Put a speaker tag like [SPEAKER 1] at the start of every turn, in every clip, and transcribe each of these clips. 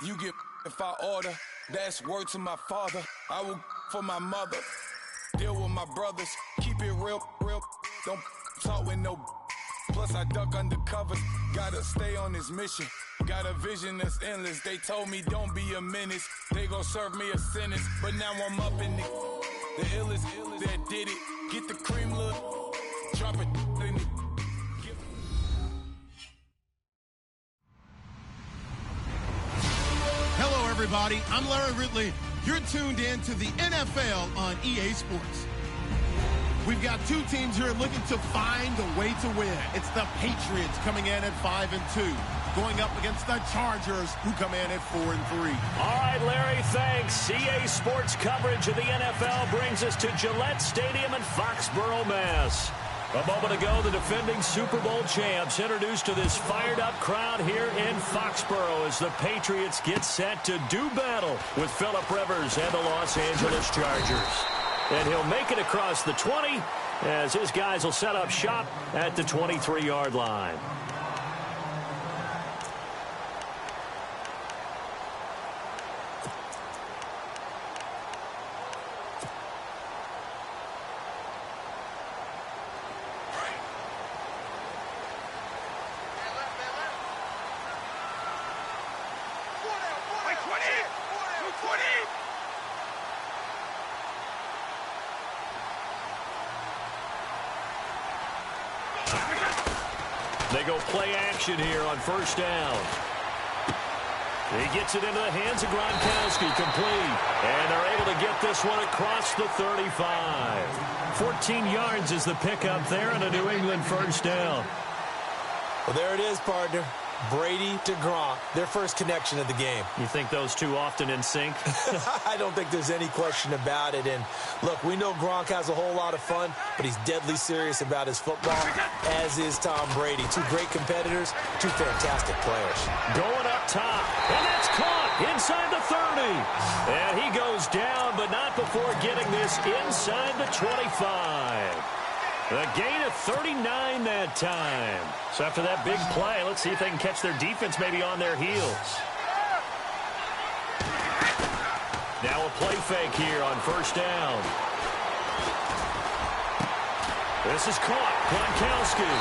[SPEAKER 1] You get if I order. That's word to my father. I will for my mother. Deal with my brothers. Keep it real. Don't talk with no. Plus I duck undercover. Gotta stay on this mission. Got a vision that's endless. They told me don't be a menace. They gon' serve me a sentence. But now I'm up in the illest that did it. Get the cream look. Drop it in it.
[SPEAKER 2] Hello, everybody. I'm Larry Ridley. You're tuned in to the NFL on EA Sports. We've got two teams here looking to find a way to win. It's the Patriots coming in at 5-2, going up against the Chargers, who come in at 4-3.
[SPEAKER 3] All right, Larry, thanks. EA Sports coverage of the NFL brings us to Gillette Stadium in Foxborough, Mass. A moment ago, the defending Super Bowl champs introduced to this fired-up crowd here in Foxborough as the Patriots get set to do battle with Phillip Rivers and the Los Angeles Chargers. And he'll make it across the 20 as his guys will set up shop at the 23-yard line. They go play action here on first down. He gets it into the hands of Gronkowski, complete. And they're able to get this one across the 35. 14 yards is the pickup there and a New England first down.
[SPEAKER 4] Well, there it is, partner. Brady to Gronk, their first connection of the game.
[SPEAKER 3] You think those two often in sync?
[SPEAKER 4] I don't think there's any question about it. And look, we know Gronk has a whole lot of fun, but he's deadly serious about his football, as is Tom Brady. Two great competitors, two fantastic players.
[SPEAKER 3] Going up top, and that's caught inside the 30. And he goes down, but not before getting this inside the 25. A gain of 39 that time. So after that big play, let's see if they can catch their defense maybe on their heels. Now a play fake here on first down. This is caught. Gronkowski.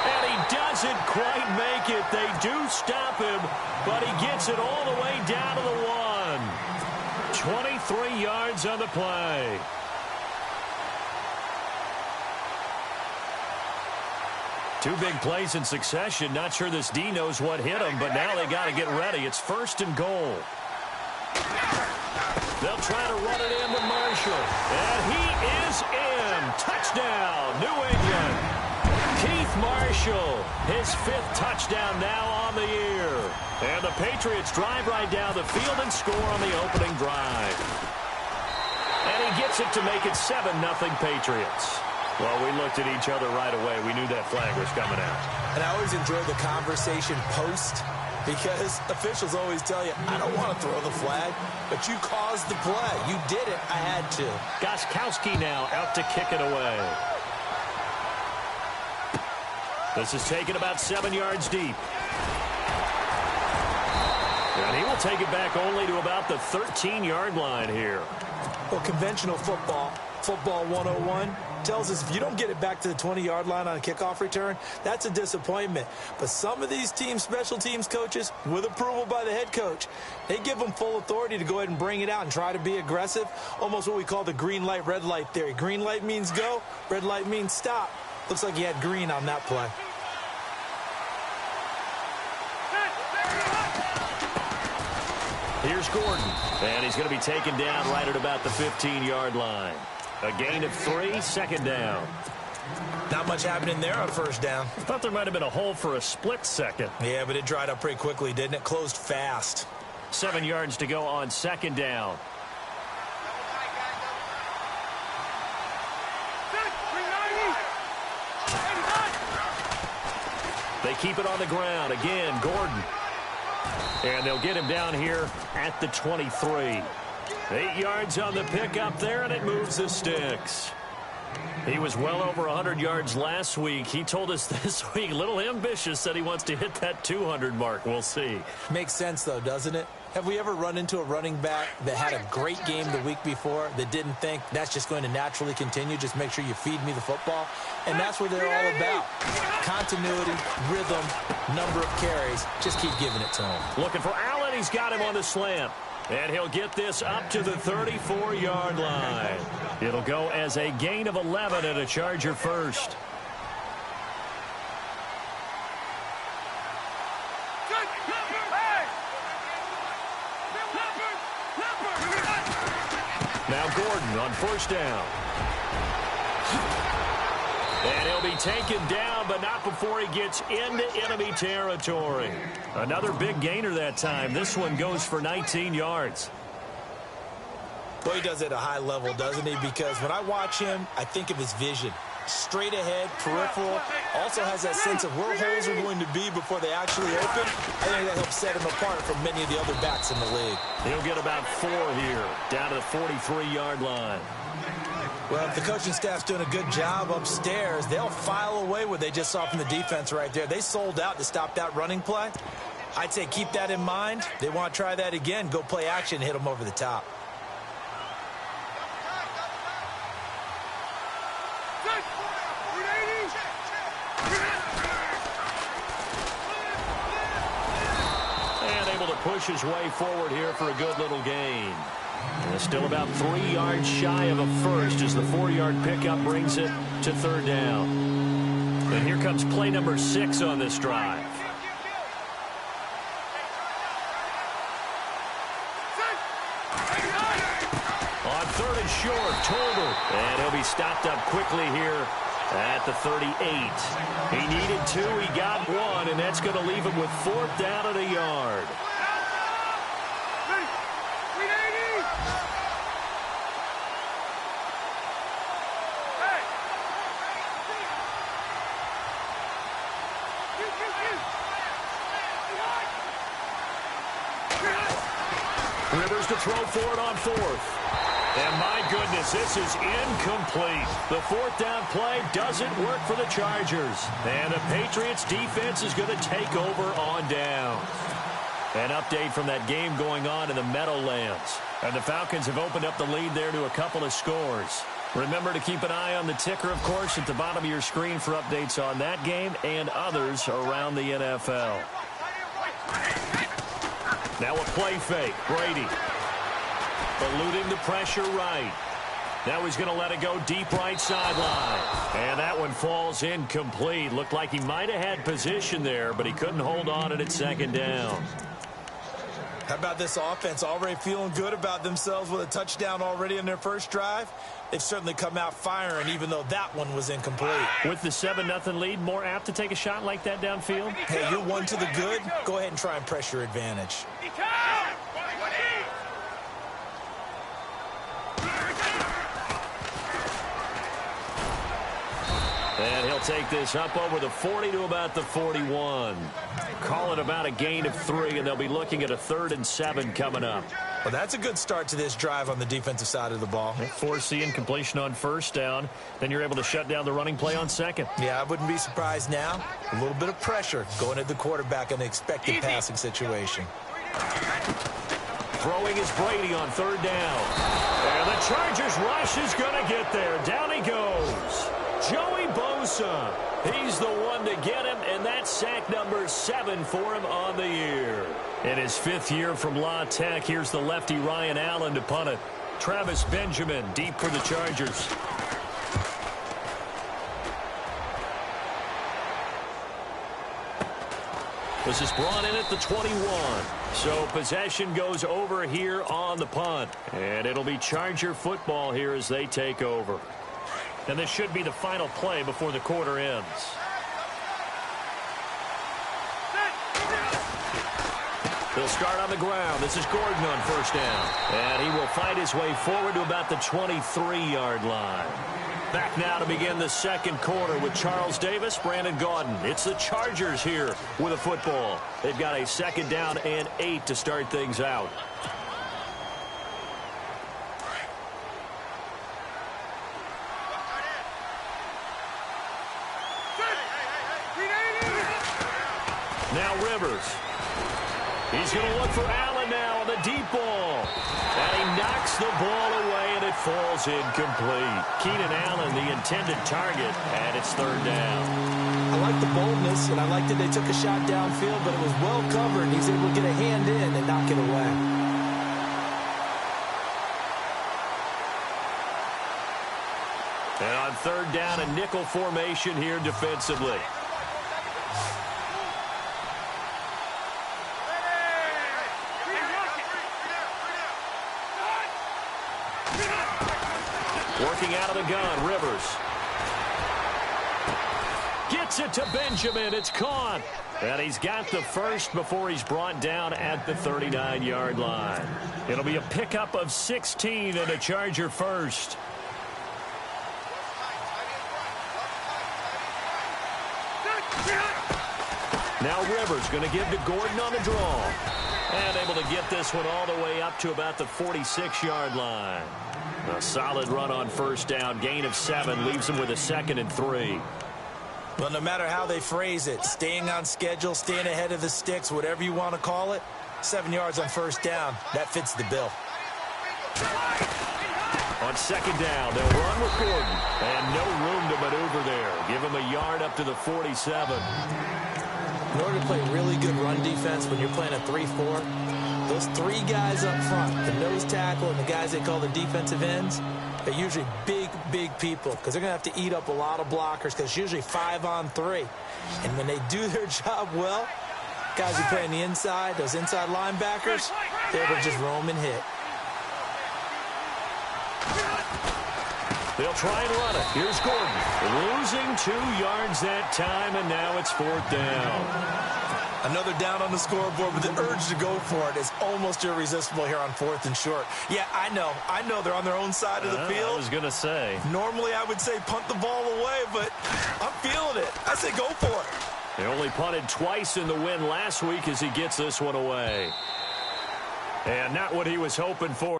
[SPEAKER 3] And he doesn't quite make it. They do stop him, but he gets it all the way down to the 1. 23 yards on the play. Two big plays in succession. Not sure this D knows what hit him, but now they got to get ready. It's first and goal. They'll try to run it into Marshall. And he is in. Touchdown, New England. Keith Marshall, his 5th touchdown now on the year. And the Patriots drive right down the field and score on the opening drive. And he gets it to make it 7-0 Patriots. Well, we looked at each other right away. We knew that flag was coming out.
[SPEAKER 4] And I always enjoy the conversation post because officials always tell you, I don't want to throw the flag, but you caused the play. You did it. I had to.
[SPEAKER 3] Gostkowski now out to kick it away. This is taken about 7 yards deep. And he will take it back only to about the 13-yard line here.
[SPEAKER 4] Well, conventional football 101, tells us if you don't get it back to the 20-yard line on a kickoff return, that's a disappointment. But some of these team special teams coaches, with approval by the head coach, they give them full authority to go ahead and bring it out and try to be aggressive, almost what we call the green light, red light theory. Green light means go, red light means stop. Looks like he had green on that play.
[SPEAKER 3] Here's Gordon, and he's going to be taken down right at about the 15-yard line. A gain of 3, second down.
[SPEAKER 4] Not much happening there on first down.
[SPEAKER 3] I thought there might have been a hole for a split second.
[SPEAKER 4] Yeah, but it dried up pretty quickly, didn't it? Closed fast.
[SPEAKER 3] 7 yards to go on second down. They keep it on the ground. Again, Gordon. And they'll get him down here at the 23. 8 yards on the pickup there, and it moves the sticks. He was well over 100 yards last week. He told us this week, a little ambitious, said he wants to hit that 200 mark. We'll see.
[SPEAKER 4] Makes sense, though, doesn't it? Have we ever run into a running back that had a great game the week before that didn't think that's just going to naturally continue? Just make sure you feed me the football. And that's what they're all about. Continuity, rhythm, number of carries. Just keep giving it to him.
[SPEAKER 3] Looking for Allen. He's got him on the slant. And he'll get this up to the 34-yard line. It'll go as a gain of 11 and a Charger first. Now Gordon on first down. And he'll be taken down, but not before he gets into enemy territory. Another big gainer that time. This one goes for 19 yards.
[SPEAKER 4] Well, he does it at a high level, doesn't he? Because when I watch him, I think of his vision. Straight ahead, peripheral. Also has that sense of where holes are going to be before they actually open. I think that helps set him apart from many of the other backs in the league.
[SPEAKER 3] He'll get about 4 here, down to the 43-yard line.
[SPEAKER 4] Well, if the coaching staff's doing a good job upstairs, they'll file away what they just saw from the defense right there. They sold out to stop that running play. I'd say keep that in mind. They want to try that again. Go play action, hit them over the top.
[SPEAKER 3] And able to push his way forward here for a good little gain. And still about 3 yards shy of a first as the 4-yard pickup brings it to third down. And here comes play number 6 on this drive. On third and short, Tolbert. And he'll be stopped up quickly here at the 38. He needed 2, he got 1, and that's going to leave him with 4th down and a yard. Rivers to throw for it on 4th. And my goodness, this is incomplete. The 4th down play doesn't work for the Chargers. And the Patriots defense is going to take over on down. An update from that game going on in the Meadowlands. And the Falcons have opened up the lead there to a couple of scores. Remember to keep an eye on the ticker, of course, at the bottom of your screen for updates on that game and others around the NFL. Now a play fake. Brady eluding the pressure right. Now he's going to let it go deep right sideline. And that one falls incomplete. Looked like he might have had position there, but he couldn't hold on at 2nd down.
[SPEAKER 4] How about this offense? Already feeling good about themselves with a touchdown already in their first drive. They've certainly come out firing, even though that one was incomplete.
[SPEAKER 3] With the 7-0 lead, more apt to take a shot like that downfield?
[SPEAKER 4] Hey, you're 1 to the good. Go ahead and try and press your advantage.
[SPEAKER 3] And he'll take this up over the 40 to about the 41. Call it about a gain of 3, and they'll be looking at a 3rd and 7 coming up.
[SPEAKER 4] Well, that's a good start to this drive on the defensive side of the ball.
[SPEAKER 3] Force the incompletion on first down. Then you're able to shut down the running play on 2nd.
[SPEAKER 4] Yeah, I wouldn't be surprised now. A little bit of pressure going at the quarterback in an expected passing situation.
[SPEAKER 3] Throwing is Brady on 3rd down. And the Chargers rush is going to get there. Down he goes. Joey Bosa. He's the one to get him, and that's sack number 7 for him on the year. In his 5th year from La Tech, here's the lefty Ryan Allen to punt it. Travis Benjamin deep for the Chargers. This is brought in at the 21. So possession goes over here on the punt. And it'll be Charger football here as they take over. And this should be the final play before the quarter ends. They'll start on the ground. This is Gordon on first down. And he will fight his way forward to about the 23-yard line. Back now to begin the 2nd quarter with Charles Davis, Brandon Gaudin. It's the Chargers here with a football. They've got a 2nd down and 8 to start things out. Now Rivers. He's going to look for Allen now on the deep ball. And he knocks the ball away, and it falls incomplete. Keenan Allen, the intended target, and it's third down.
[SPEAKER 4] I like the boldness, and I like that they took a shot downfield, but it was well covered. He's able to get a hand in and knock it away.
[SPEAKER 3] And on third down, a nickel formation here defensively. Working out of the gun, Rivers. Gets it to Benjamin. It's caught. And he's got the first before he's brought down at the 39-yard line. It'll be a pickup of 16 and a Charger first. Now Rivers going to give to Gordon on the draw. And able to get this one all the way up to about the 46-yard line. A solid run on first down. Gain of 7 leaves him with a 2nd and 3.
[SPEAKER 4] Well, no matter how they phrase it, staying on schedule, staying ahead of the sticks, whatever you want to call it, 7 yards on first down, that fits the bill.
[SPEAKER 3] On second down, they'll run with Gordon. And no room to maneuver there. Give him a yard up to the 47.
[SPEAKER 4] In order to play really good run defense when you're playing a 3-4, those 3 guys up front, the nose tackle and the guys they call the defensive ends, they're usually big people because they're going to have to eat up a lot of blockers because it's usually 5 on 3. And when they do their job well, guys who play on the inside, those inside linebackers, they're able to just roam and hit.
[SPEAKER 3] They'll try and run it. Here's Gordon. Losing 2 yards that time, and now it's 4th down.
[SPEAKER 4] Another down on the scoreboard, but the urge to go for it is almost irresistible here on 4th and short. Yeah, I know they're on their own side of the field.
[SPEAKER 3] I was going to say.
[SPEAKER 4] Normally I would say punt the ball away, but I'm feeling it. I say go for it.
[SPEAKER 3] They only punted twice in the win last week as he gets this one away. And not what he was hoping for.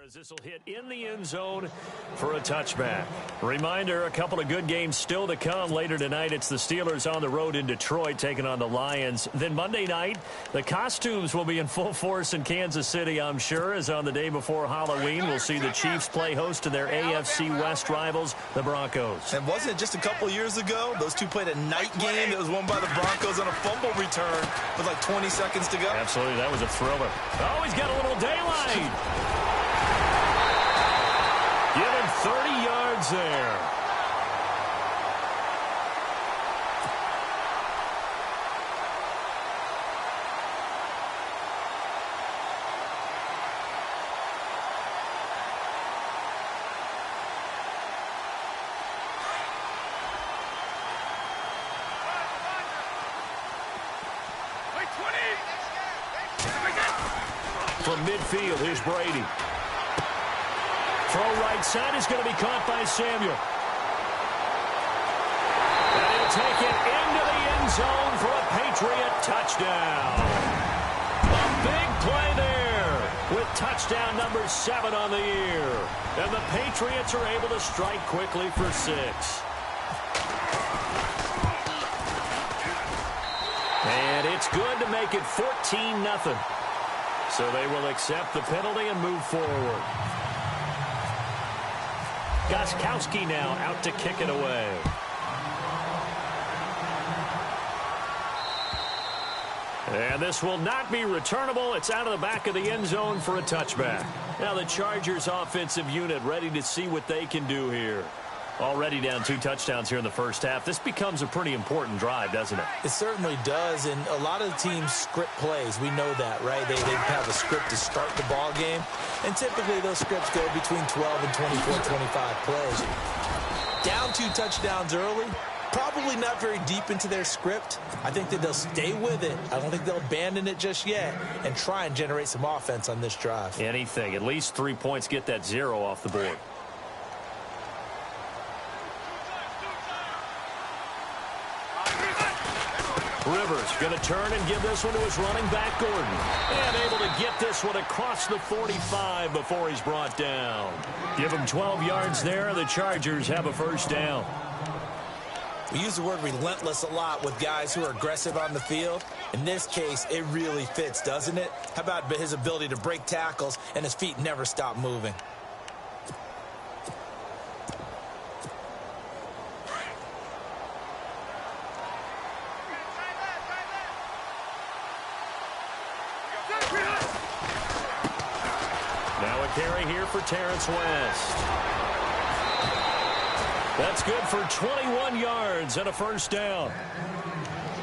[SPEAKER 3] As this will hit in the end zone for a touchback. Reminder, a couple of good games still to come later tonight. It's the Steelers on the road in Detroit taking on the Lions. Then Monday night, the costumes will be in full force in Kansas City, I'm sure, as on the day before Halloween, we'll see the Chiefs play host to their AFC West rivals, the Broncos.
[SPEAKER 4] And wasn't it just a couple years ago, those two played a night game that was won by the Broncos on a fumble return with like 20 seconds to go?
[SPEAKER 3] Absolutely, that was a thriller. Oh, he's got a little daylight. Give him 30 yards there. From midfield, here's Brady. Throw right side is going to be caught by Samuel. And he'll take it into the end zone for a Patriot touchdown. A big play there with touchdown number 7 on the year. And the Patriots are able to strike quickly for 6. And it's good to make it 14-0. So they will accept the penalty and move forward. Gostkowski now out to kick it away. And this will not be returnable. It's out of the back of the end zone for a touchback. Now the Chargers offensive unit ready to see what they can do here. Already down 2 touchdowns here in the first half. This becomes a pretty important drive, doesn't it?
[SPEAKER 4] It certainly does, and a lot of the teams script plays. We know that, right? They have a script to start the ball game, and typically those scripts go between 12 and 24, 25 plays. Down 2 touchdowns early, probably not very deep into their script. I think that they'll stay with it. I don't think they'll abandon it just yet and try and generate some offense on this drive.
[SPEAKER 3] Anything. At least 3 points, get that 0 off the board. Rivers going to turn and give this one to his running back, Gordon. And able to get this one across the 45 before he's brought down. Give him 12 yards there. The Chargers have a first down.
[SPEAKER 4] We use the word relentless a lot with guys who are aggressive on the field. In this case, it really fits, doesn't it? How about his ability to break tackles and his feet never stop moving?
[SPEAKER 3] Now a carry here for Terrence West. That's good for 21 yards and a first down.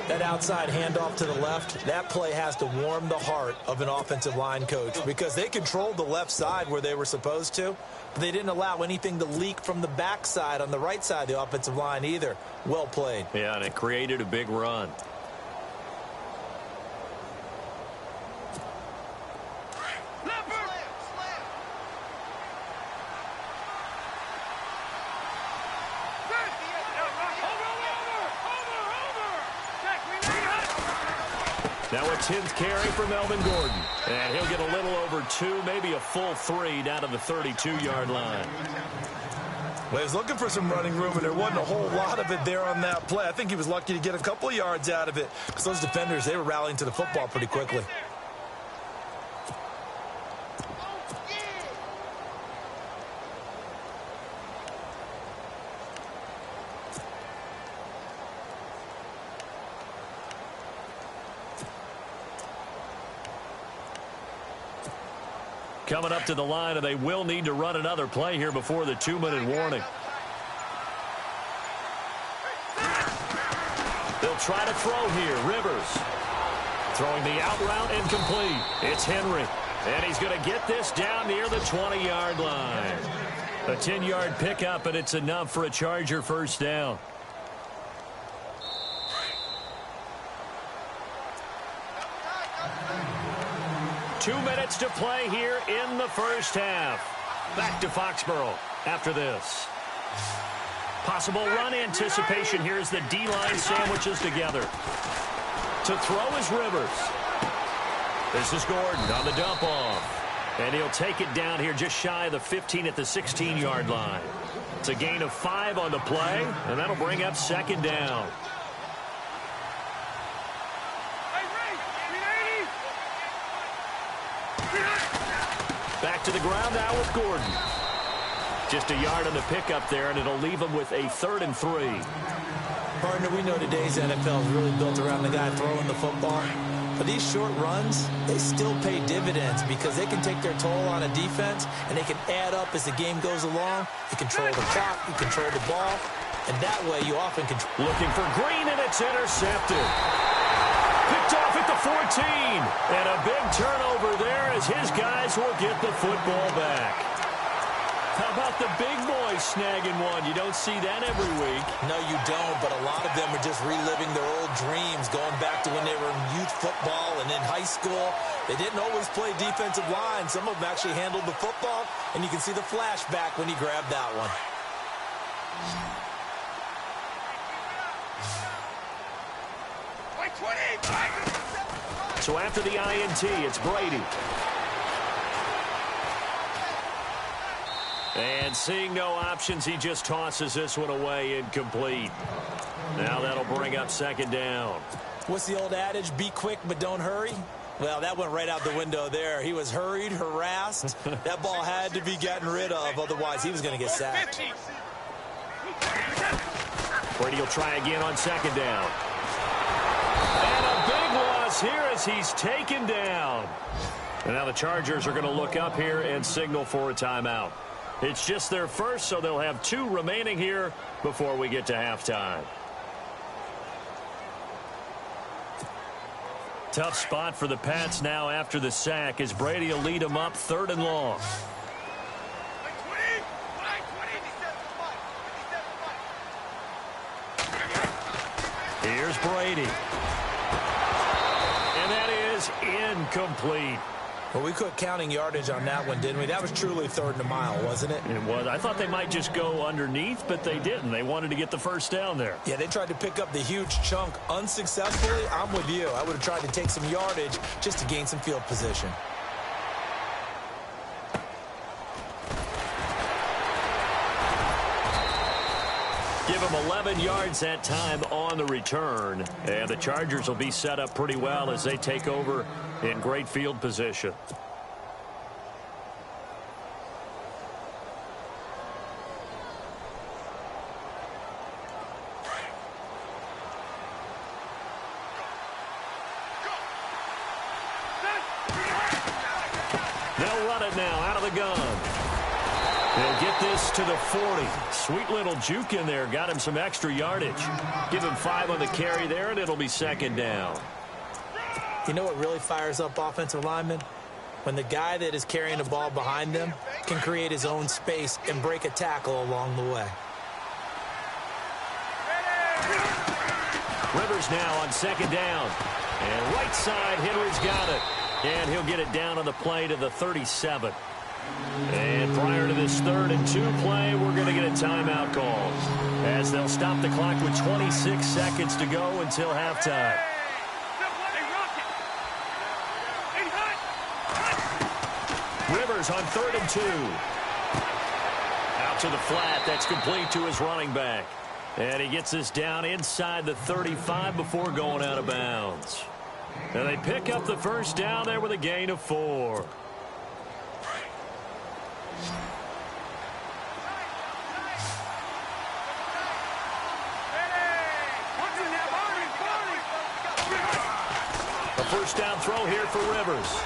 [SPEAKER 4] That outside handoff to the left, that play has to warm the heart of an offensive line coach because they controlled the left side where they were supposed to, but they didn't allow anything to leak from the backside on the right side of the offensive line either. Well played.
[SPEAKER 3] Yeah, and it created a big run. Now a 10th carry for Melvin Gordon. And he'll get a little over 2, maybe a full 3 down to the 32-yard line.
[SPEAKER 4] Well, he was looking for some running room, and there wasn't a whole lot of it there on that play. I think he was lucky to get a couple of yards out of it because those defenders, they were rallying to the football pretty quickly.
[SPEAKER 3] Coming up to the line, and they will need to run another play here before the 2-minute warning. They'll try to throw here. Rivers throwing the out route incomplete. It's Henry, and he's going to get this down near the 20-yard line. A 10-yard pickup, and it's enough for a Charger first down. Two minutes to play here in the first half. Back to Foxborough after this. Possible run anticipation here as the D-line sandwiches together. To throw is Rivers. This is Gordon on the dump off. And he'll take it down here just shy of the 15 at the 16-yard line. It's a gain of 5 on the play, and that'll bring up second down. Back to the ground now with Gordon. Just a yard on the pickup there, and it'll leave him with a 3rd and 3.
[SPEAKER 4] Partner, we know today's NFL is really built around the guy throwing the football. But these short runs, they still pay dividends because they can take their toll on a defense, and they can add up as the game goes along. You control the clock, you control the ball, and that way you often control.
[SPEAKER 3] Looking for Green, and it's intercepted. Picked off at the 14. And a big turnover there as his guys will get the football back. How about the big boys snagging one? You don't see that every week.
[SPEAKER 4] No, you don't, but a lot of them are just reliving their old dreams, going back to when they were in youth football and in high school. They didn't always play defensive line. Some of them actually handled the football, and you can see the flashback when he grabbed that one.
[SPEAKER 3] So after the INT, it's Brady. And seeing no options, he just tosses this one away incomplete. Now that'll bring up second down.
[SPEAKER 4] What's the old adage? Be quick, but don't hurry. Well, that went right out the window there. He was hurried, harassed. That ball had to be gotten rid of, otherwise he was going to get sacked.
[SPEAKER 3] Brady will try again on second down. And a big loss here as he's taken down. And now the Chargers are going to look up here and signal for a timeout. It's just their first, so they'll have 2 remaining here before we get to halftime. Tough spot for the Pats now after the sack as Brady will lead them up 3rd and long. Here's Brady. And that is incomplete.
[SPEAKER 4] Well, we quit counting yardage on that one, didn't we? That was truly 3rd and a mile, wasn't it?
[SPEAKER 3] It was. I thought they might just go underneath, but they didn't. They wanted to get the first down there.
[SPEAKER 4] Yeah, they tried to pick up the huge chunk unsuccessfully. I'm with you. I would have tried to take some yardage just to gain some field position.
[SPEAKER 3] Give them 11 yards that time on the return. And the Chargers will be set up pretty well as they take over in great field position. They'll run it now out of the gun. They'll get this to the 40. Sweet little juke in there. Got him some extra yardage. Give him 5 on the carry there, and it'll be 2nd down.
[SPEAKER 4] You know what really fires up offensive linemen? When the guy that is carrying the ball behind them can create his own space and break a tackle along the way.
[SPEAKER 3] Rivers now on 2nd down. And right side, Henry's got it. And he'll get it down on the play to the 37. And prior to this 3rd and 2 play, we're going to get a timeout call as they'll stop the clock with 26 seconds to go until halftime. Rivers on 3rd and 2. Out to the flat. That's complete to his running back. And he gets this down inside the 35 before going out of bounds. And they pick up the first down there with a gain of 4. A first down throw here for Rivers.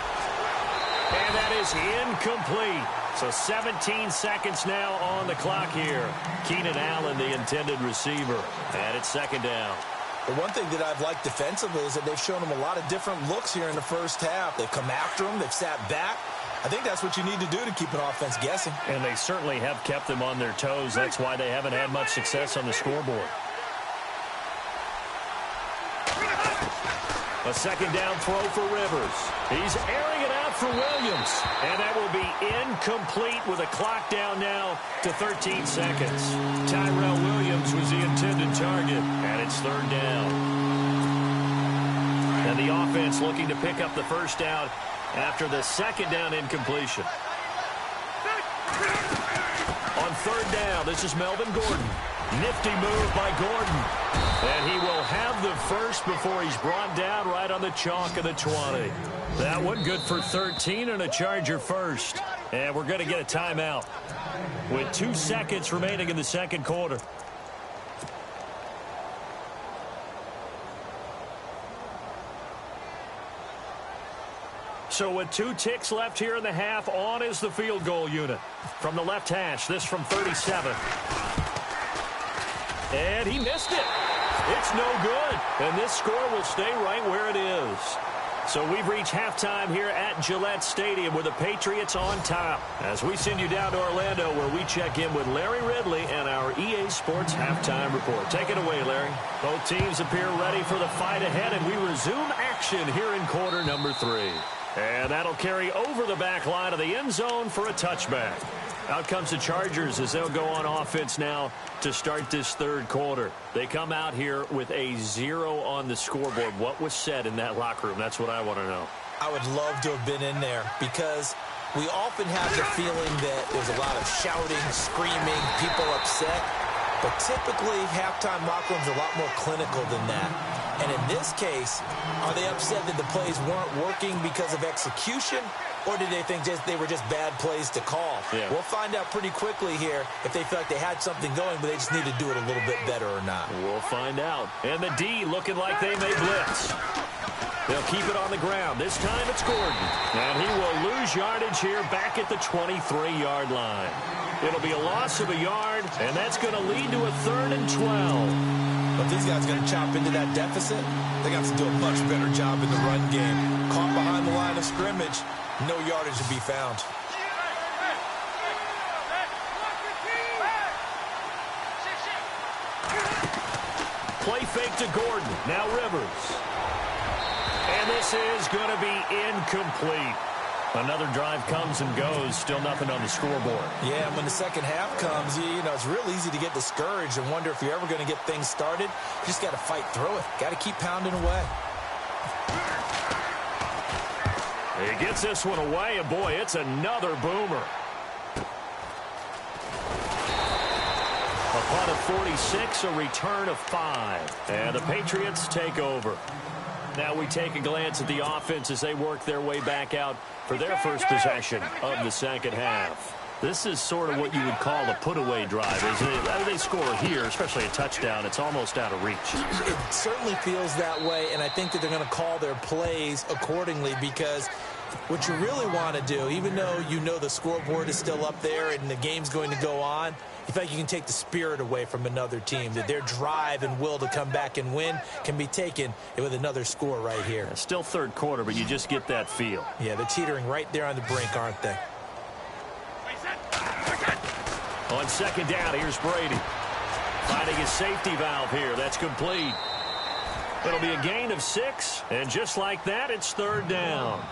[SPEAKER 3] And that is incomplete. So 17 seconds now on the clock here. Keenan Allen, the intended receiver. And it's 2nd down.
[SPEAKER 4] The one thing that I've liked defensively is that they've shown him a lot of different looks here in the first half. They've come after him. They've sat back. I think that's what you need to do to keep an offense guessing.
[SPEAKER 3] And they certainly have kept them on their toes. That's why they haven't had much success on the scoreboard. A 2nd down throw for Rivers. He's airing it out for Williams. And that will be incomplete with a clock down now to 13 seconds. Tyrell Williams was the intended target. And it's 3rd down. And the offense looking to pick up the first down after the 2nd down incompletion. On 3rd down, this is Melvin Gordon. Nifty move by Gordon. And he will have the first before he's brought down right on the chalk of the 20. That one good for 13 and a Charger first. And we're going to get a timeout with 2 seconds remaining in the 2nd quarter. So with 2 ticks left here in the half, on is the field goal unit. From the left hash, this from 37. And he missed it. It's no good. And this score will stay right where it is. So we've reached halftime here at Gillette Stadium with the Patriots on top. As we send you down to Orlando where we check in with Larry Ridley and our EA Sports Halftime Report. Take it away, Larry. Both teams appear ready for the fight ahead, and we resume action here in quarter number 3. And that'll carry over the back line of the end zone for a touchback. Out comes the Chargers as they'll go on offense now to start this 3rd quarter. They come out here with a 0 on the scoreboard. What was said in that locker room? That's what I want to know.
[SPEAKER 4] I would love to have been in there because we often have the feeling that there's a lot of shouting, screaming, people upset. But typically, halftime locker rooms are a lot more clinical than that. And in this case, are they upset that the plays weren't working because of execution? Or did they think they were just bad plays to call?
[SPEAKER 3] Yeah.
[SPEAKER 4] We'll find out pretty quickly here if they feel like they had something going, but they just need to do it a little bit better or not.
[SPEAKER 3] We'll find out. And the D looking like they may blitz. They'll keep it on the ground. This time it's Gordon. And he will lose yardage here back at the 23-yard line. It'll be a loss of a yard, and that's going to lead to a 3rd and 12.
[SPEAKER 4] But these guys are going to chop into that deficit. They got to do a much better job in the run game. Caught behind the line of scrimmage. No yardage to be found.
[SPEAKER 3] Play fake to Gordon. Now Rivers. And this is going to be incomplete. Another drive comes and goes, still nothing on the scoreboard.
[SPEAKER 4] Yeah, and when the second half comes, you know, it's real easy to get discouraged and wonder if you're ever going to get things started. You just got to fight through it. Got to keep pounding away.
[SPEAKER 3] He gets this one away, and boy, it's another boomer. A punt of 46, a return of 5. And the Patriots take over. Now we take a glance at the offense as they work their way back out for their first possession of the second half. This is sort of what you would call a put-away drive, isn't it? After they score here, especially a touchdown, it's almost out of reach.
[SPEAKER 4] It certainly feels that way, and I think that they're going to call their plays accordingly because what you really want to do, even though you know the scoreboard is still up there and the game's going to go on, you think you can take the spirit away from another team, that their drive and will to come back and win can be taken with another score right here.
[SPEAKER 3] Yeah, still third quarter, but you just get that feel.
[SPEAKER 4] Yeah, they're teetering right there on the brink, aren't they?
[SPEAKER 3] On second down, here's Brady. Finding his safety valve here. That's complete. It'll be a gain of 6, and just like that, it's third down.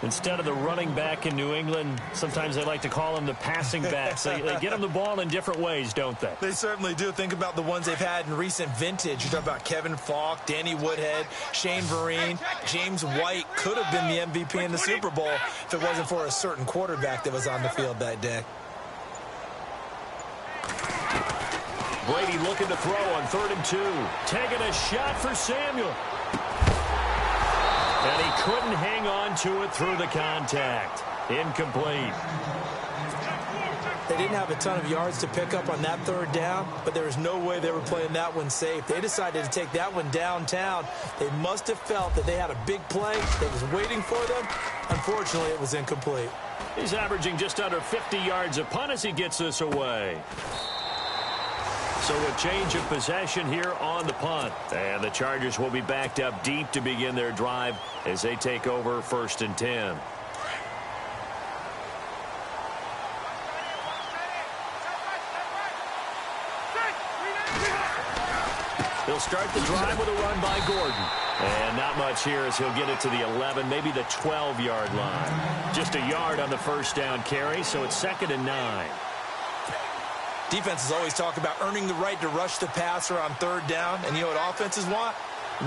[SPEAKER 3] Instead of the running back in New England, sometimes they like to call them the passing backs. They get them the ball in different ways, don't they?
[SPEAKER 4] They certainly do. Think about the ones they've had in recent vintage. You talk about Kevin Falk, Danny Woodhead, Shane Vereen, James White could have been the MVP in the Super Bowl if it wasn't for a certain quarterback that was on the field that day.
[SPEAKER 3] Brady looking to throw on 3rd and 2. Taking a shot for Samuel. And he couldn't hang on to it through the contact. Incomplete.
[SPEAKER 4] They didn't have a ton of yards to pick up on that 3rd down, but there was no way they were playing that one safe. They decided to take that one downtown. They must have felt that they had a big play that was waiting for them. Unfortunately, it was incomplete.
[SPEAKER 3] He's averaging just under 50 yards a punt as he gets this away. So a change of possession here on the punt. And the Chargers will be backed up deep to begin their drive as they take over 1st and 10. He'll start the drive with a run by Gordon. And not much here as he'll get it to the 11, maybe the 12-yard line. Just a yard on the first down carry, so it's 2nd and 9.
[SPEAKER 4] Defenses always talk about earning the right to rush the passer on 3rd down. And you know what offenses want?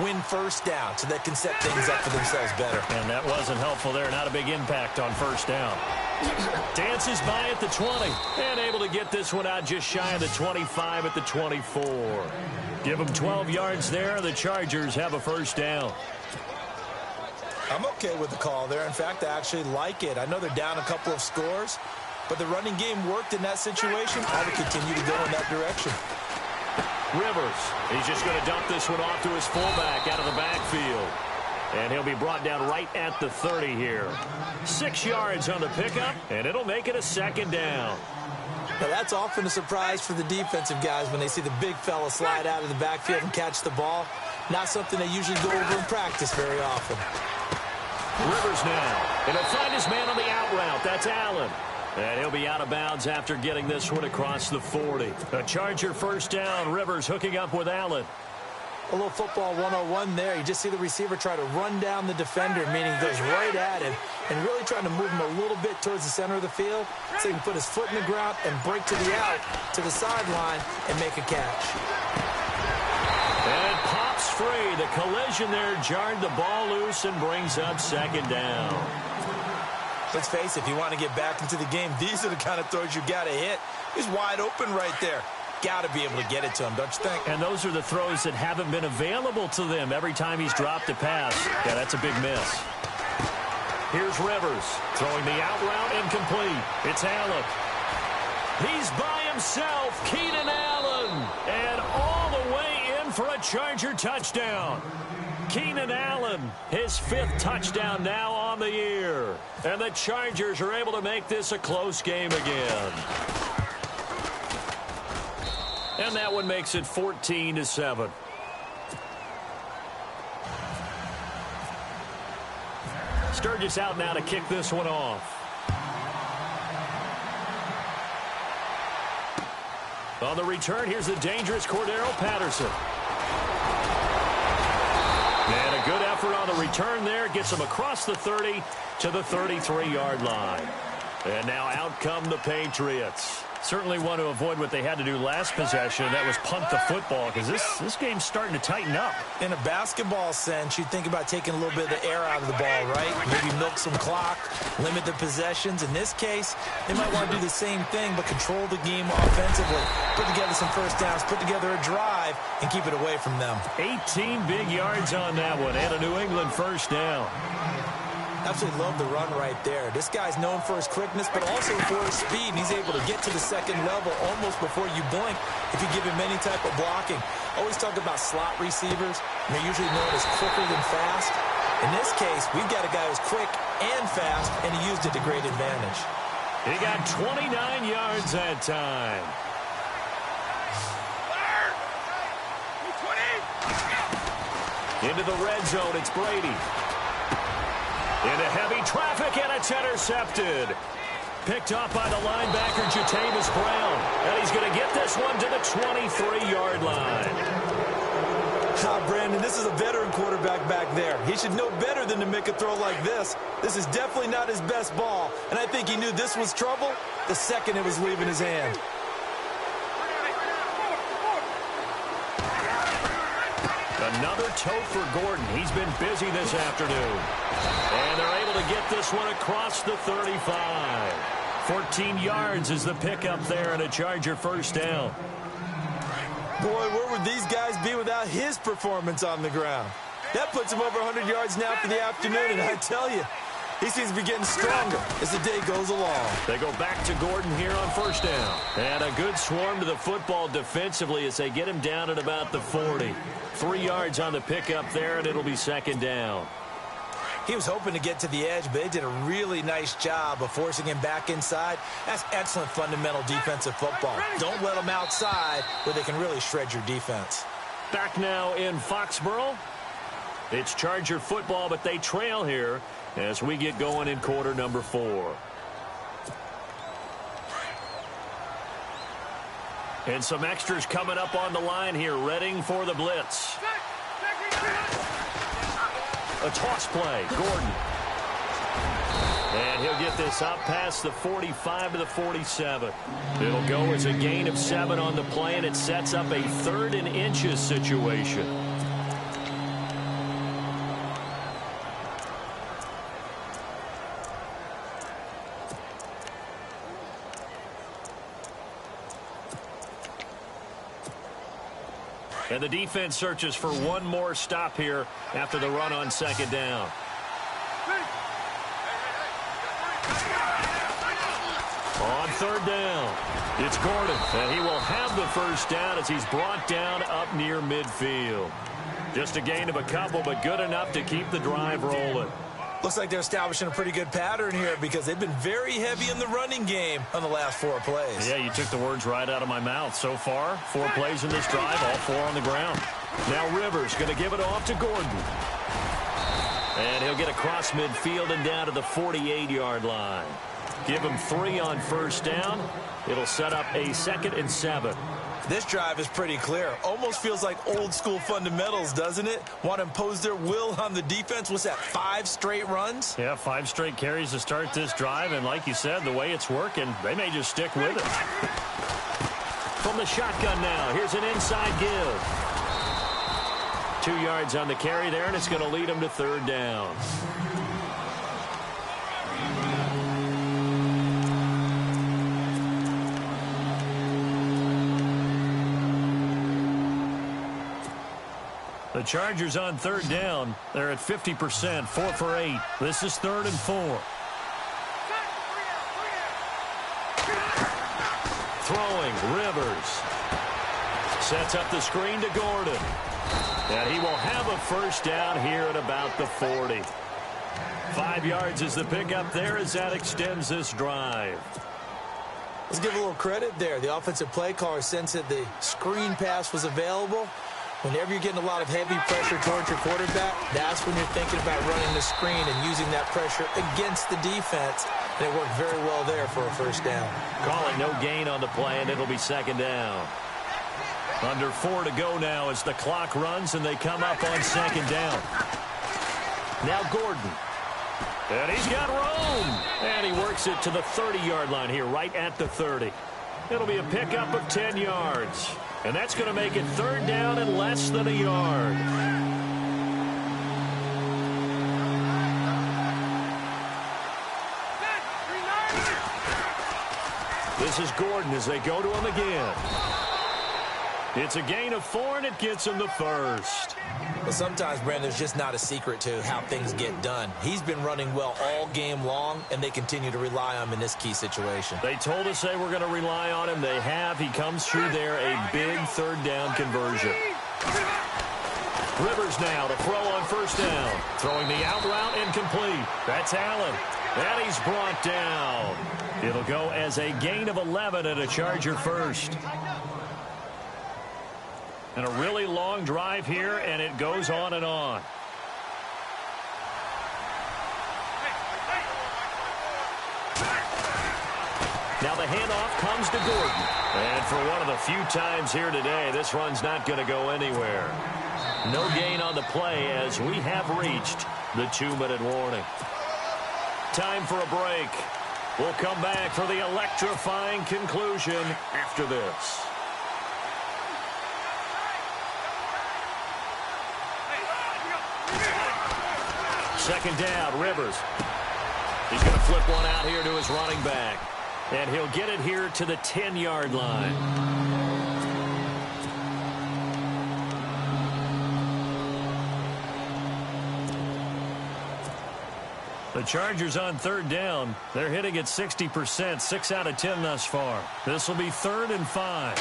[SPEAKER 4] Win 1st down so they can set things up for themselves better.
[SPEAKER 3] And that wasn't helpful there. Not a big impact on 1st down. Dances by at the 20. And able to get this one out just shy of the 25 at the 24. Give them 12 yards there. The Chargers have a 1st down.
[SPEAKER 4] I'm okay with the call there. In fact, I actually like it. I know they're down a couple of scores, but the running game worked in that situation. I would continue to go in that direction.
[SPEAKER 3] Rivers, he's just going to dump this one off to his fullback out of the backfield. And he'll be brought down right at the 30 here. 6 yards on the pickup, and it'll make it a 2nd down.
[SPEAKER 4] Now, that's often a surprise for the defensive guys when they see the big fella slide out of the backfield and catch the ball. Not something they usually go over in practice very often.
[SPEAKER 3] Rivers now, and he'll find his man on the out route. That's Allen. And he'll be out of bounds after getting this one across the 40. A Charger 1st down. Rivers hooking up with Allen.
[SPEAKER 4] A little football 101 there. You just see the receiver try to run down the defender, meaning he goes right at him and really trying to move him a little bit towards the center of the field so he can put his foot in the ground and break to the out, to the sideline, and make a catch.
[SPEAKER 3] And it pops free. The collision there jarred the ball loose and brings up 2nd down.
[SPEAKER 4] Let's face it, if you want to get back into the game, these are the kind of throws you got to hit. He's wide open right there. Got to be able to get it to him, don't you think?
[SPEAKER 3] And those are the throws that haven't been available to them every time he's dropped a pass. Yeah, that's a big miss. Here's Rivers throwing the out route incomplete. It's Allen. He's by himself, Keenan Allen. And all the way in for a Charger touchdown. Keenan Allen, his 5th touchdown now on the year. And the Chargers are able to make this a close game again. And that one makes it 14-7. Sturgis out now to kick this one off. On the return, here's the dangerous Cordero Patterson. And a good effort on the return there. Gets him across the 30 to the 33-yard line. And now out come the Patriots. Certainly want to avoid what they had to do last possession. That was punt the football, because this game's starting to tighten up.
[SPEAKER 4] In a basketball sense, you think about taking a little bit of the air out of the ball, right? Maybe milk some clock, limit the possessions. In this case, they might want to do the same thing, but control the game offensively. Put together some first downs, put together a drive, and keep it away from them.
[SPEAKER 3] 18 big yards on that one, and a New England first down.
[SPEAKER 4] Absolutely love the run right there. This guy's known for his quickness, but also for his speed. He's able to get to the second level almost before you blink if you give him any type of blocking. Always talk about slot receivers, and they're usually known as quicker than fast. In this case, we've got a guy who's quick and fast, and he used it to great advantage.
[SPEAKER 3] He got 29 yards that time. Into the red zone, it's Brady. Into heavy traffic, and it's intercepted. Picked off by the linebacker, Jatavis Brown. And he's going to get this one to the 23-yard line.
[SPEAKER 4] Brandon, this is a veteran quarterback back there. He should know better than to make a throw like this. This is definitely not his best ball, and I think he knew this was trouble the second it was leaving his hand.
[SPEAKER 3] Another tote for Gordon. He's been busy this afternoon. And they're able to get this one across the 35. 14 yards is the pickup there, and a Charger first down.
[SPEAKER 4] Boy, where would these guys be without his performance on the ground? That puts him over 100 yards now for the afternoon, and I tell you, he seems to be getting stronger as the day goes along.
[SPEAKER 3] They go back to Gordon here on first down. And a good swarm to the football defensively as they get him down at about the 40. 3 yards on the pickup there, and it'll be second down.
[SPEAKER 4] He was hoping to get to the edge, but they did a really nice job of forcing him back inside. That's excellent fundamental defensive football. Don't let them outside where they can really shred your defense.
[SPEAKER 3] Back now in Foxborough. It's Charger football, but they trail here as we get going in quarter number 4. And some extras coming up on the line here, readying for the blitz. A toss play, Gordon. And he'll get this up past the 45 to the 47. It'll go as a gain of 7 on the play, and it sets up a 3rd and inches situation. And the defense searches for one more stop here after the run on second down. On third down, it's Gordon, and he will have the first down as he's brought down up near midfield. Just a gain of a couple, but good enough to keep the drive rolling.
[SPEAKER 4] Looks like they're establishing a pretty good pattern here because they've been very heavy in the running game on the last 4 plays.
[SPEAKER 3] Yeah, you took the words right out of my mouth. So far, 4 plays in this drive, all 4 on the ground. Now Rivers going to give it off to Gordon. And he'll get across midfield and down to the 48-yard line. Give him 3 on first down. It'll set up a 2nd and 7.
[SPEAKER 4] This drive is pretty clear. Almost feels like old school fundamentals, doesn't it? Want to impose their will on the defense. What's that, 5 straight runs?
[SPEAKER 3] Yeah, 5 straight carries to start this drive. And like you said, the way it's working, they may just stick with it. From the shotgun now, here's an inside give. 2 yards on the carry there, and it's going to lead them to third down. The Chargers on third down. They're at 50%, 4 for 8. This is 3rd and 4. Throwing, Rivers. Sets up the screen to Gordon. And he will have a first down here at about the 40. 5 yards is the pickup there as that extends this drive.
[SPEAKER 4] Let's give a little credit there. The offensive play caller sensed that the screen pass was available. Whenever you're getting a lot of heavy pressure towards your quarterback, that's when you're thinking about running the screen and using that pressure against the defense. And it worked very well there for a first down.
[SPEAKER 3] Call it no gain on the play, and it'll be second down. Under 4 to go now as the clock runs and they come up on second down. Now Gordon. And he's got room. And he works it to the 30-yard line here, right at the 30. It'll be a pickup of 10 yards. And that's going to make it 3rd down and less than a yard. This is Gordon as they go to him again. It's a gain of 4, and it gets him the first.
[SPEAKER 4] Well, sometimes, Brandon, there's just not a secret to how things get done. He's been running well all game long, and they continue to rely on him in this key situation.
[SPEAKER 3] They told us they were going to rely on him. They have. He comes through there, a big 3rd down conversion. Rivers now to throw on 1st down. Throwing the out route incomplete. That's Allen. And he's brought down. It'll go as a gain of 11 and a Charger first. And a really long drive here, and it goes on and on. Now the handoff comes to Gordon. And for one of the few times here today, this run's not going to go anywhere. No gain on the play as we have reached the 2-minute warning. Time for a break. We'll come back for the electrifying conclusion after this. Second down, Rivers. He's going to flip one out here to his running back. And he'll get it here to the 10-yard line. The Chargers on 3rd down. They're hitting at 60%, 6 out of 10 thus far. This will be 3rd and 5.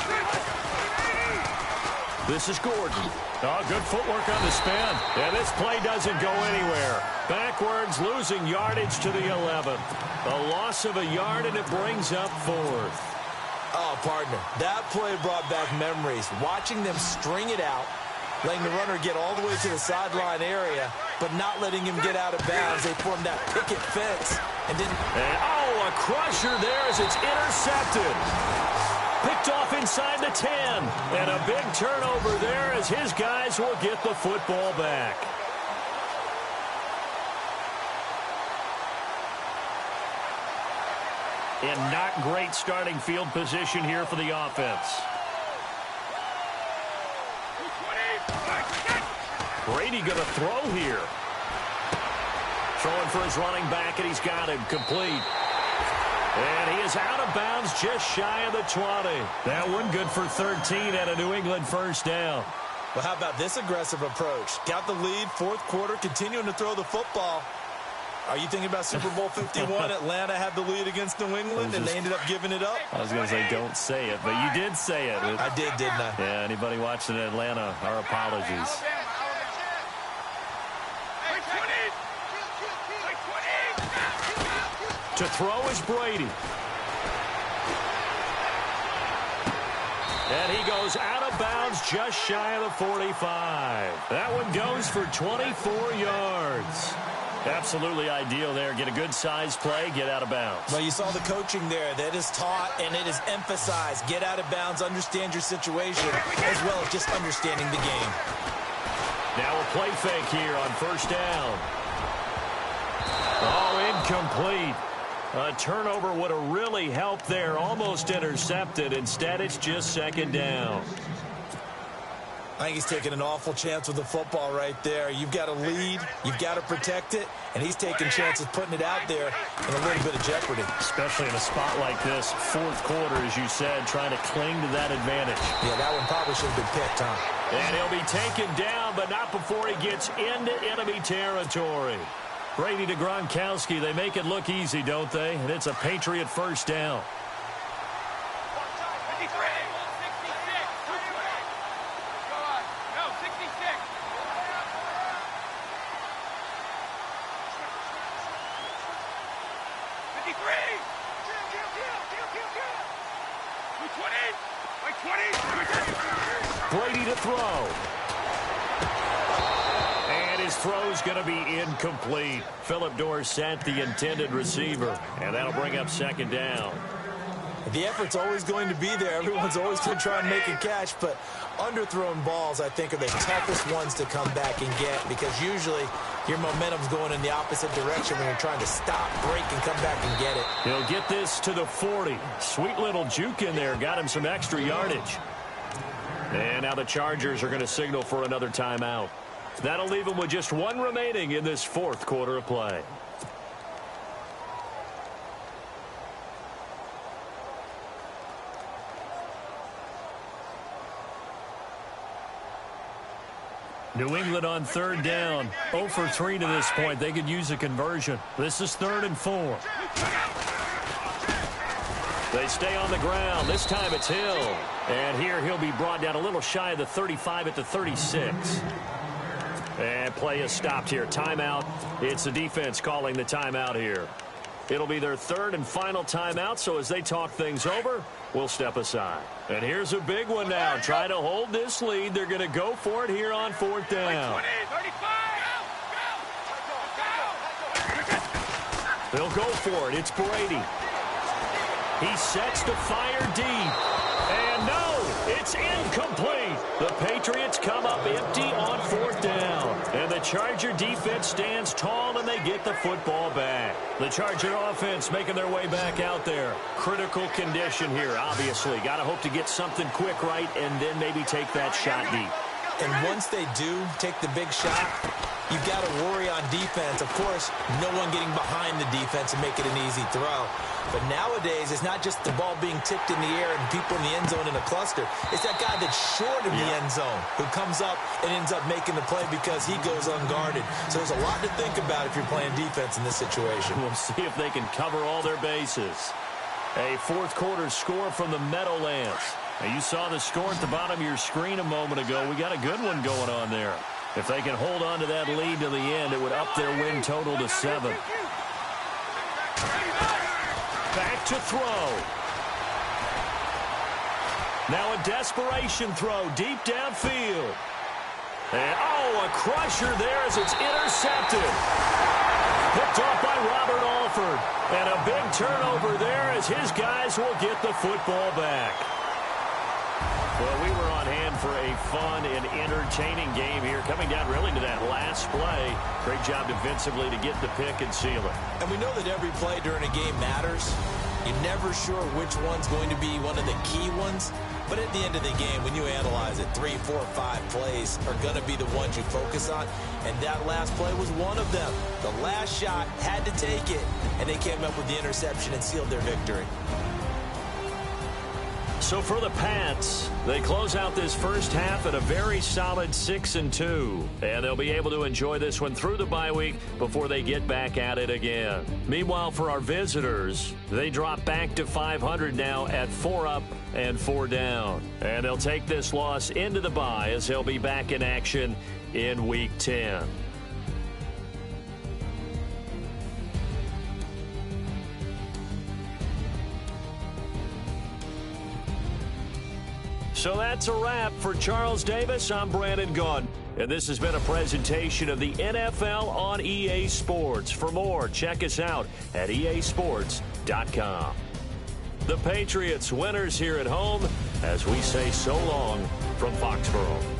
[SPEAKER 3] This is Gordon. Oh, good footwork on the spin. And this play doesn't go anywhere. Backwards, losing yardage to the 11. A loss of a yard, and it brings up 4th.
[SPEAKER 4] Oh, partner, that play brought back memories. Watching them string it out, letting the runner get all the way to the sideline area, but not letting him get out of bounds. They formed that picket fence. And
[SPEAKER 3] a crusher there as it's intercepted. Picked off inside the 10. And a big turnover there as his guys will get the football back. And not great starting field position here for the offense. Brady going to throw here. Throwing for his running back, and he's got him complete. And he is out of bounds just shy of the 20. That one good for 13 and a New England 1st down.
[SPEAKER 4] Well, how about this aggressive approach? Got the lead, 4th quarter, continuing to throw the football. Are you thinking about Super Bowl 51? Atlanta had the lead against New England, and they ended up giving it up?
[SPEAKER 3] I was going to say don't say it, but you did say it.
[SPEAKER 4] I did, didn't I?
[SPEAKER 3] Yeah, anybody watching Atlanta, our apologies. To throw is Brady. And he goes out of bounds just shy of the 45. That one goes for 24 yards. Absolutely ideal there. Get a good size play, get out of bounds.
[SPEAKER 4] Well, you saw the coaching there. That is taught and it is emphasized. Get out of bounds, understand your situation, as well as just understanding the game.
[SPEAKER 3] Now a play fake here on 1st down. Oh, incomplete. A turnover would have really helped there. Almost intercepted. Instead, it's just 2nd down.
[SPEAKER 4] I think he's taking an awful chance with the football right there. You've got a lead. You've got to protect it. And he's taking chances putting it out there in a little bit of jeopardy.
[SPEAKER 3] Especially in a spot like this, 4th quarter, as you said, trying to cling to that advantage.
[SPEAKER 4] Yeah, that one probably should have been picked, huh?
[SPEAKER 3] And he'll be taken down, but not before he gets into enemy territory. Brady to Gronkowski. They make it look easy, don't they? And it's a Patriot 1st down. Brady to throw. And his throw's going to be incomplete. Phillip Dorsett, the intended receiver. And that'll bring up 2nd down.
[SPEAKER 4] The effort's always going to be there. Everyone's always going to try and make a catch, but underthrown balls, I think, are the toughest ones to come back and get because usually your momentum's going in the opposite direction when you're trying to stop, break, and come back and get it.
[SPEAKER 3] He'll get this to the 40. Sweet little juke in there. Got him some extra yardage. And now the Chargers are going to signal for another timeout. That'll leave them with just one remaining in this fourth quarter of play. New England on third down. 0 for 3 to this point. They could use a conversion. This is 3rd and 4. They stay on the ground. This time it's Hill. And here he'll be brought down a little shy of the 35 at the 36. And play is stopped here. Timeout. It's the defense calling the timeout here. It'll be their 3rd and final timeout, so as they talk things over, we'll step aside. And here's a big one now. Trying to hold this lead. They're going to go for it here on 4th down. They'll go for it. It's Brady. He sets to fire deep. And no, it's incomplete. The Patriots come up empty on 4th down. And the Charger defense stands tall and they get the football back. The Charger offense making their way back out there. Critical condition here, obviously. Got to hope to get something quick right and then maybe take that shot deep.
[SPEAKER 4] And once they do take the big shot, you've got to worry on defense. Of course, no one getting behind the defense and make it an easy throw. But nowadays, it's not just the ball being tipped in the air and people in the end zone in a cluster. It's that guy that's short of the end zone who comes up and ends up making the play because he goes unguarded. So there's a lot to think about if you're playing defense in this situation.
[SPEAKER 3] We'll see if they can cover all their bases. A fourth quarter score from the Meadowlands. Now, you saw the score at the bottom of your screen a moment ago. We got a good one going on there. If they can hold on to that lead to the end, it would up their win total to 7. Back to throw. Now a desperation throw deep downfield. And, oh, a crusher there as it's intercepted. Picked off by Robert Alford. And a big turnover there as his guys will get the football back. Well, we were on hand for a fun and entertaining game here, coming down really to that last play. Great job defensively to get the pick and seal it.
[SPEAKER 4] And we know that every play during a game matters. You're never sure which one's going to be one of the key ones. But at the end of the game, when you analyze it, 3, 4, 5 plays are going to be the ones you focus on. And that last play was one of them. The last shot had to take it, and they came up with the interception and sealed their victory.
[SPEAKER 3] So for the Pats, they close out this first half at a very solid 6-2. And they'll be able to enjoy this one through the bye week before they get back at it again. Meanwhile, for our visitors, they drop back to 500 now at 4 up and 4 down. And they'll take this loss into the bye as they'll be back in action in Week 10. So that's a wrap. For Charles Davis, I'm Brandon Gaudin. And this has been a presentation of the NFL on EA Sports. For more, check us out at easports.com. The Patriots winners here at home as we say so long from Foxborough.